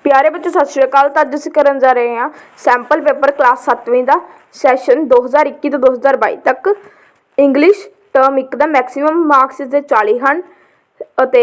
प्यारे बच्चों सत श्री अकाल। तो अज असीं करन जा रहे हैं सैंपल पेपर क्लास 7वीं का सैशन 2021 तो 2022 तक इंग्लिश टर्म 1 का मैक्सीमम मार्क्स इसके 40 हैं और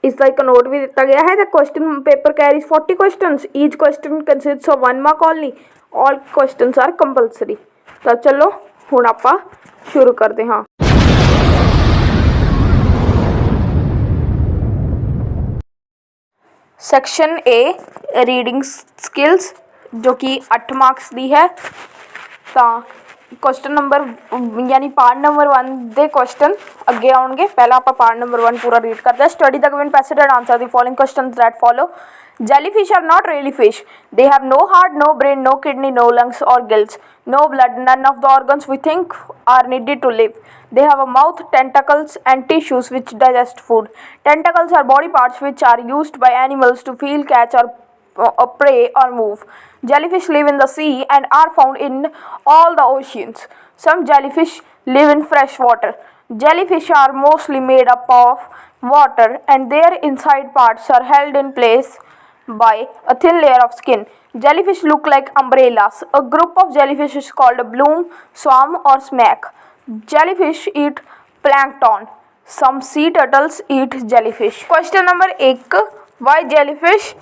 इसका एक नोट भी दिता गया है। Question paper carries 40 questions, each question consists of 1 mark only, all questions are compulsory. तो चलो हुण आपां शुरू करते हाँ। सैक्शन ए रीडिंग स्किल्स जो कि 8 मार्क्स की है। तो क्वेश्चन नंबर यानी पार्ट नंबर 1 के क्वेश्चन अगे आउणगे। पहला आप पार्ट नंबर 1 पूरा रीड करते हैं। Study the given passage and answer the following questions that follow. Jellyfish are not really fish. They have no heart, no brain, no kidney, no lungs or gills, no blood, none of the organs we think are needed to live. They have a mouth, tentacles and tissues which digest food. Tentacles are body parts which are used by animals to feel, catch or prey or move. Jellyfish live in the sea and are found in all the oceans. Some jellyfish live in fresh water. Jellyfish are mostly made up of water and their inside parts are held in place by a thin layer of skin. Jellyfish look like umbrellas. A group of jellyfish is called a bloom, swarm or smack. Jellyfish eat plankton. Some sea turtles eat jellyfish. Question number 1. Why jellyfish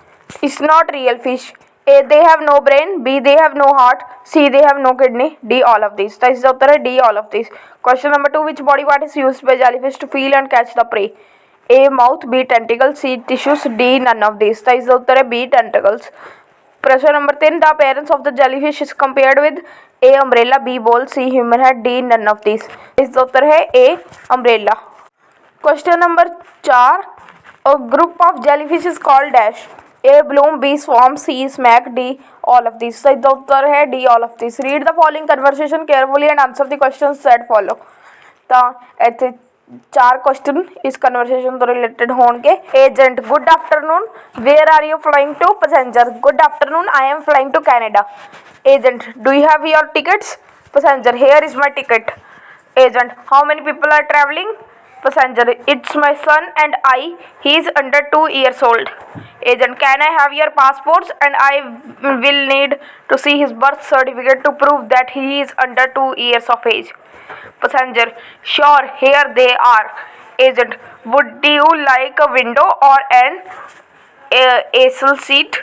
is not real fish? A. They have no brain. B. They have no heart. C. They have no kidney. D. All of these. तो इसका उत्तर है D. All of these. Question number 2. Which body part is used by jellyfish to feel and catch the prey? A. Mouth. B. Tentacles. C. Tissues. D. None of these. तो इसका उत्तर है B. Tentacles. प्रश्न number 3. The appearance of the jellyfish is compared with A. Umbrella. B. Ball. C. Human head. D. None of these. इसका उत्तर है A. Umbrella. Question number 4. A group of jellyfish is called dash. A. Bloom. B. Swarm. C. Smack. D. All of these. तो इसका उत्तर है D. All of these. Read the following conversation carefully and answer the questions that follow. तो इत्थे 4 question इस conversation तो related होंगे। Agent good afternoon, where are you flying to? Passenger good afternoon, I am flying to Canada. Agent do you have your tickets? Passenger here is my ticket. Agent how many people are travelling? Passenger it's my son and I, he is under 2 years old. Agent can I have your passports and I will need to see his birth certificate to prove that he is under 2 years of age. Passenger sure, here they are. Agent would you like a window or an aisle seat?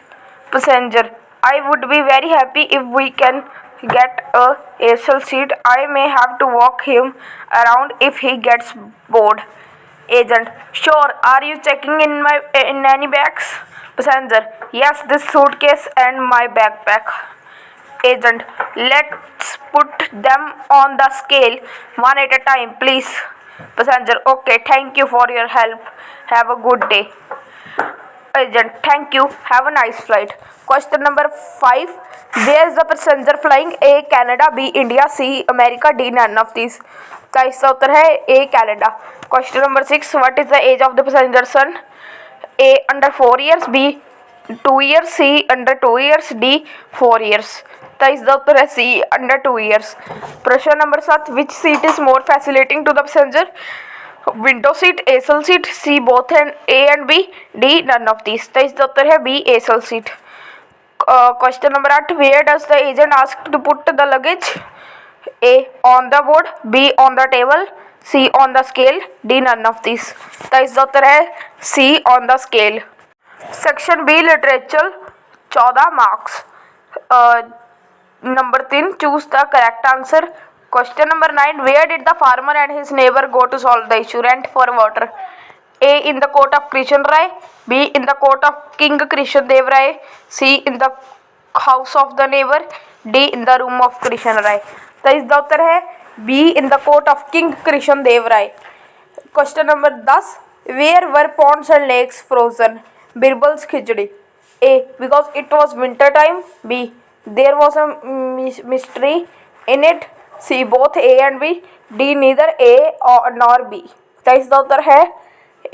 Passenger I would be very happy if we can get a aisle seat. I may have to walk him around if he gets bored. Agent sure, are you checking in any bags? Passenger yes, this suitcase and my backpack. Agent let's put them on the scale one at a time please. Passenger okay, thank you for your help, have a good day. Agent thank you, have a nice flight. Question number 5. Where is the passenger flying? A. Canada. B. India. C. America. D. None of these. तो इसका उत्तर है A. Canada. Question number 6. What is the age of the passenger son? A. Under 4 years. B. 2 years. C. Under 2 years. D. 4 years. तो इसका उत्तर है C. Under 2 years. प्रश्न number 7. Which seat is more fascinating to the passenger? Window seat, aisle seat, C. both and A and B, D. none of these. तो इसका उत्तर है B. aisle seat. Question number 8. Where does the agent ask to put the luggage? A. on the board. B. on the table. C. on the scale. D. none of these. तो इसका उत्तर है C. on the scale. Section B literature 14 marks. Number 3. Choose the correct answer. Question number 9. Where did the farmer and his neighbor go to solve the issue? Rent for water. A. in the court of Krishan Rai. B. in the court of King Krishan Dev Rai. C. in the house of the neighbor. D. in the room of Krishan Rai. तो इसका उत्तर है B. in the court of King Krishan Dev Rai. Question number 10. Where were ponds and lakes frozen? Birbal's Khichdi. A. because it was winter time. B. there was a mystery in it. C. both A and B. D. neither A nor B. तो इसका उत्तर है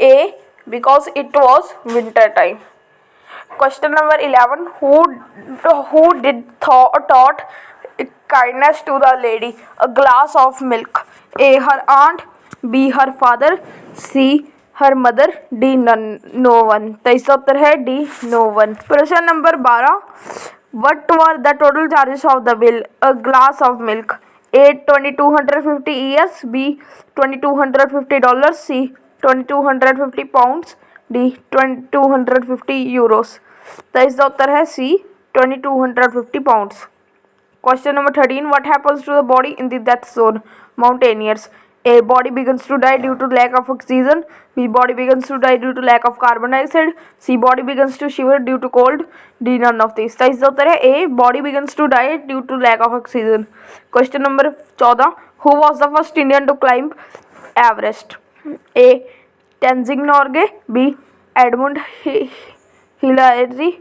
A. because it was winter time. Question number 11. Who did taught kindness to the lady? A glass of milk. A. her aunt. B. her father. C. Her mother, D no one. तो इसका उत्तर है D no one. प्रश्न number 12, what were the total charges of the bill a glass of milk? A 2250 years, B 2250 dollars, C 2250 pounds, D 2250 euros. तो इसका उत्तर है C 2250 pounds. Question number 13, what happens to the body in the death zone? Mountaineers. A, body begins to die due to lack of oxygen. B, body begins to die due to lack of carbon dioxide. C, body begins to shiver due to cold. D, none of these. तो इसका उत्तर है A, body begins to die due to lack of oxygen. Question number 14, who was the first Indian to climb Everest? A, Tenzing Norgay. B, Edmund Hillary.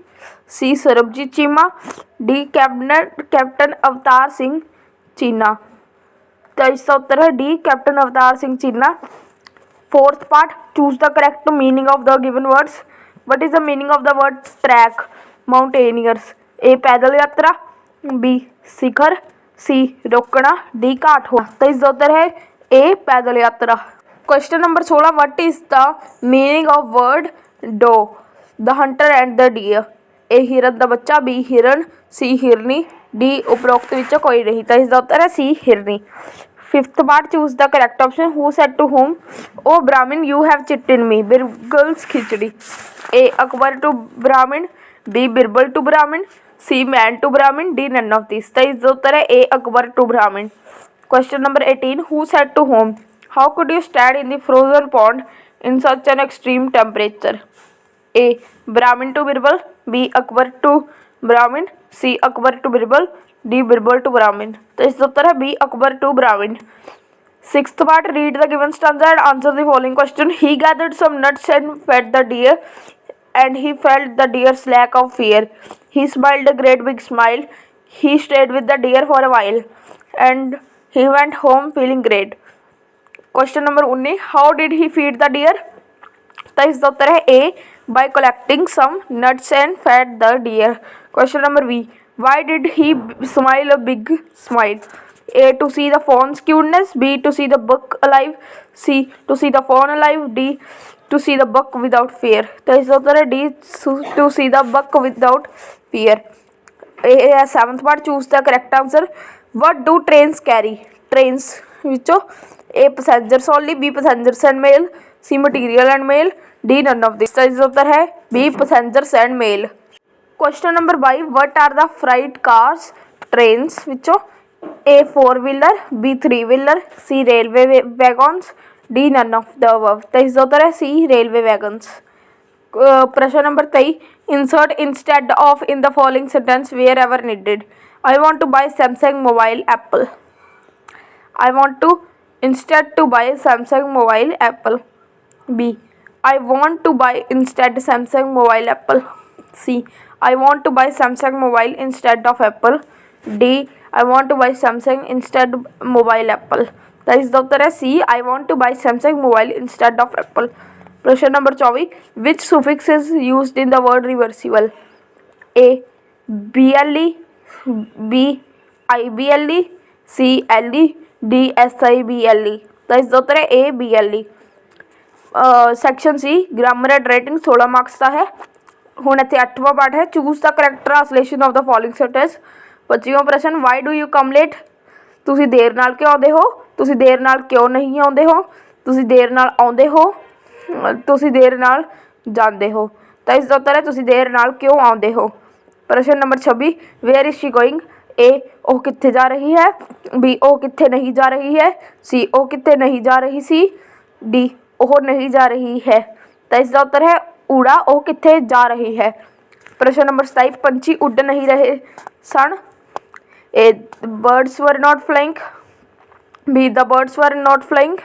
C, Sarabjit Cheema, D, captain Avtar Singh चीना। तो इसका उत्तर है D, captain Avtar Singh Cheema. Fourth part, choose the correct meaning of the given words. What is the meaning of the word trek? Mountaineers. A, पैदल यात्रा, B, शिखर, सी, रोकना, D, काट हो। तो इसका उत्तर है ए, पैदल यात्रा। Question number 16, what is the meaning of word doe? The hunter and the deer. A, हिरन दा बच्चा, बी, हिरन, सी, हिरनी, डी, उपरोक्त विचों कोई नहीं। तो इसका उत्तर है सी, हिरनी। Fifth part, choose the correct option. Who said to whom, O Brahmin you have cheat in me, Birbal's khichdi. A, Akbar to Brahmin, B, Birbal to Brahmin, C, man to Brahmin, D, none of this. तो इसका उत्तर है A, Akbar to Brahmin. Question number 18, who said to whom, how could you stand in the frozen pond in such an extreme temperature? A, Brahmin to Birbal, B, Akbar to Brahmin, C, Akbar to Birbal, D, Birbal to Brahmin. तो इसका उत्तर है B, Akbar to Brahmin. Sixth part, read the given stanza and answer the following question. He gathered some nuts and fed the deer and he felt the deer's lack of fear. He smiled a great big smile. He stayed with the deer for a while and he went home feeling great. Question number 19, how did he feed the deer? तो इसका उत्तर है A, by collecting some nuts and fed the deer. Question number B, why did he smile a big smile? A, to see the fawn's cuteness, B, to see the buck alive, C, to see the fawn alive, D, to see the buck without fear. तो इसका उत्तर है D, to see the buck without fear. A, seventh part, choose the correct answer. What do trains carry? Trains ਵਿੱਚੋਂ A, passengers only, B, passengers and mail, C, material and mail, D, none of this. तो इसका उत्तर है B, passengers and mail. Question number 5, what are the freight cars? Trains ਵਿੱਚੋਂ A, four wheeler, B, three wheeler, C, railway wagons, D, none of the above. तो इसका उत्तर है C, railway wagons. प्रश्न number 23, insert instead of in the following sentence wherever needed. I want to buy Samsung mobile Apple. I want to instead to buy Samsung mobile Apple. B, I want to buy instead Samsung mobile Apple. C, I want to buy Samsung mobile instead of Apple. D, I want to buy Samsung instead mobile Apple. तो इसका उत्तर है C, I want to buy Samsung mobile instead of Apple. प्रश्न number 24, which suffix is used in the word reversible? A, BLE, B, IBLE, C, LE, D, SIBLE. तो इसका उत्तर है A, BLE. Section C grammar and writing 16 marks ਦਾ ਹੈ। ਹੁਣ ਇੱਥੇ 8ਵਾਂ ਪਾਰਟ ਹੈ, choose the correct translation of the following sentence. 25ਵਾਂ ਪ੍ਰਸ਼ਨ, why do you come late? ਤੁਸੀਂ ਦੇਰ ਨਾਲ ਕਿਉਂ ਆਉਂਦੇ ਹੋ? ਤੁਸੀਂ ਦੇਰ ਨਾਲ ਕਿਉਂ ਨਹੀਂ ਆਉਂਦੇ ਹੋ? ਤੁਸੀਂ ਦੇਰ ਨਾਲ ਆਉਂਦੇ ਹੋ? ਤੁਸੀਂ ਦੇਰ ਨਾਲ ਜਾਂਦੇ ਹੋ? ਤਾਂ ਇਸ ਦਾ ਉੱਤਰ ਹੈ ਤੁਸੀਂ ਦੇਰ ਨਾਲ ਕਿਉਂ ਆਉਂਦੇ ਹੋ। ਪ੍ਰਸ਼ਨ number 26, where is she going? A, ਉਹ ਕਿੱਥੇ ਜਾ ਰਹੀ ਹੈ? ਬੀ, ਉਹ ਕਿੱਥੇ ਨਹੀਂ ਜਾ ਰਹੀ ਹੈ? ਸੀ, ਉਹ ਕਿੱਥੇ ਨਹੀਂ ਜਾ ਰਹੀ ਸੀ? ਡੀ, ਉਹ नहीं जा रही है। तो इसका उत्तर है ऊड़ा, ਉਹ ਕਿੱਥੇ जा रही है। प्रश्न नंबर 27, पंछी उड़ नहीं रहे सन। ए, birds were not flying. B, the birds were not flying.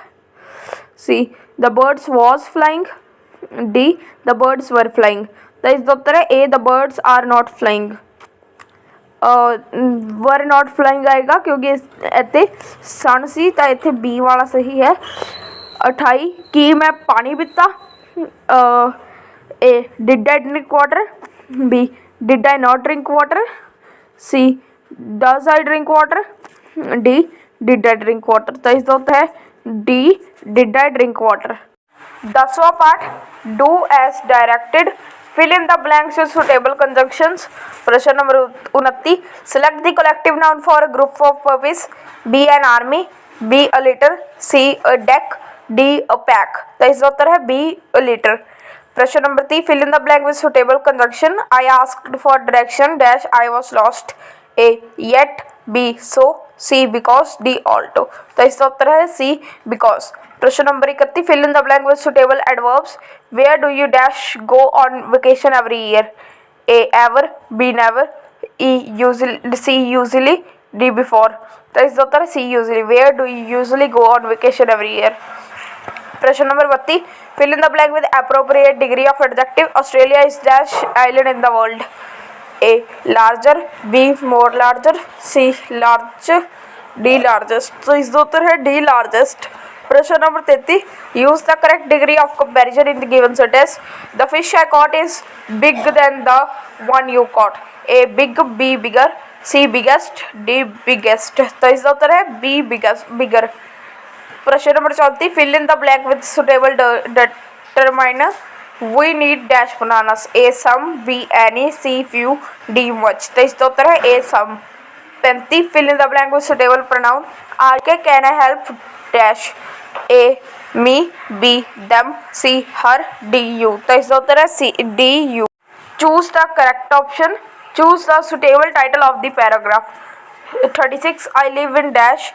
C, the birds was flying. D, the birds were flying. तो इसका उत्तर है A, the birds are not flying. Were not flying आएगा क्योंकि ਇੱਥੇ सन ਸੀ ਤਾਂ ਇੱਥੇ B वाला सही है। 28, कि मैं पानी पीता? A, did I drink water? B, did I not drink water? C, does I drink water? D, did I drink water? तो इसका उत्तर है D, did I drink water. 10वां part, do as directed, fill in the blanks with suitable conjunctions. प्रश्न number 29, select the collective noun for a group of porpoise, B an army, B a litter, C a deck, D a pack. तो इसका उत्तर है B a litter. प्रश्न number 3, fill in the blank with suitable conjunction, I asked for direction dash I was lost, A yet, B so, C because, D although. तो इसका उत्तर है C because. प्रश्न number 31, fill in the blank with suitable adverbs, where do you dash go on vacation every year, A ever, B never, E usually, C usually, D before. तो इसका उत्तर है C usually, where do you usually go on vacation every year. प्रश्न number 32, fill in the blank with appropriate degree of adjective, Australia is dash island in the world, A larger, B more larger, C large, D largest. तो इसका उत्तर है D largest. प्रश्न number 33, use the correct degree of comparison in the given sentence, the fish I caught is big then the one you caught, A big, B bigger, C biggest, D biggest. तो इसका उत्तर है B bigger. प्रश्न number 34, fill in the blank with suitable determiner, we need dash bananas, A some, B any, C few, D much. तो इसका उत्तर है A some. 35, fill in the blank with suitable pronoun, R K, can I help dash, A me, B them, C her, D you. तो इसका उत्तर है C D you. Choose the correct option, choose the suitable title of the paragraph. 36, I live in dash,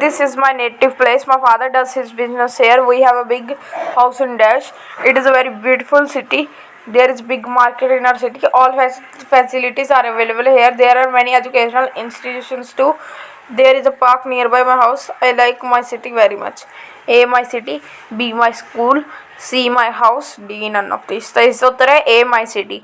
this is my native place, my father does his business here, we have a big house in dash, it is a very beautiful city, there is big market in our city, all facilities are available here, there are many educational institutions too, there is a park nearby my house, I like my city very much, A my city, B my school, C my house, D none of these। तो इसका उत्तर है A my city।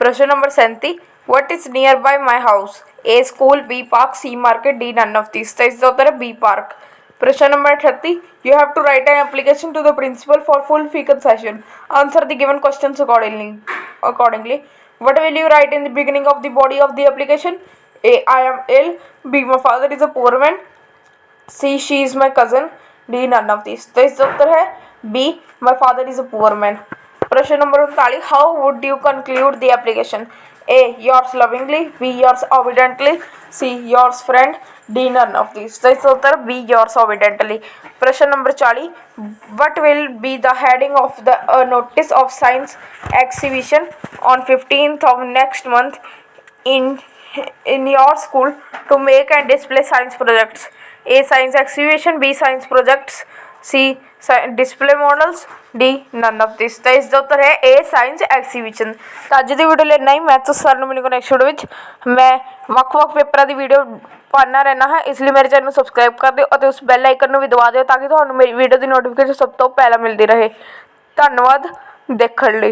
प्रश्न number 37, what is nearby my house, A school, B park, C market, D none of these। तो इसका उत्तर है B park। प्रश्न number 30, you have to write an application to the principal for full fee concession, answer the given questions accordingly। What will you write in the beginning of the body of the application, A I am ill, B my father is a poor man, C she is my cousin, D none of these। तो इसका उत्तर है B my father is a poor man। प्रश्न number 39, how would you conclude the application, A yours lovingly, B yours obediently, C yours friend, D none of these। तो इसका उत्तर B yours obediently। प्रश्न number 40, what will be the heading of the notice of science exhibition on 15th of next month in your school to make and display science projects, A science exhibition, B science projects, C display models, D none of this. तो इसका उत्तर है ए science exhibition. तो अज की video लेना ही मैं तो सारे मिलूंगा नेक्स्ट वीडियो में। मैं ਵੱਖ-ਵੱਖ पेपरों की वीडियो पाना रहना है, इसलिए मेरे चैनल सबसक्राइब कर दिओ और उस बैल आइकन भी दबा दिओ ताकि ਤੁਹਾਨੂੰ मेरी वीडियो की नोटिफिकेशन सब तो पहला मिलती रहे। धन्यवाद देखने ਲਈ।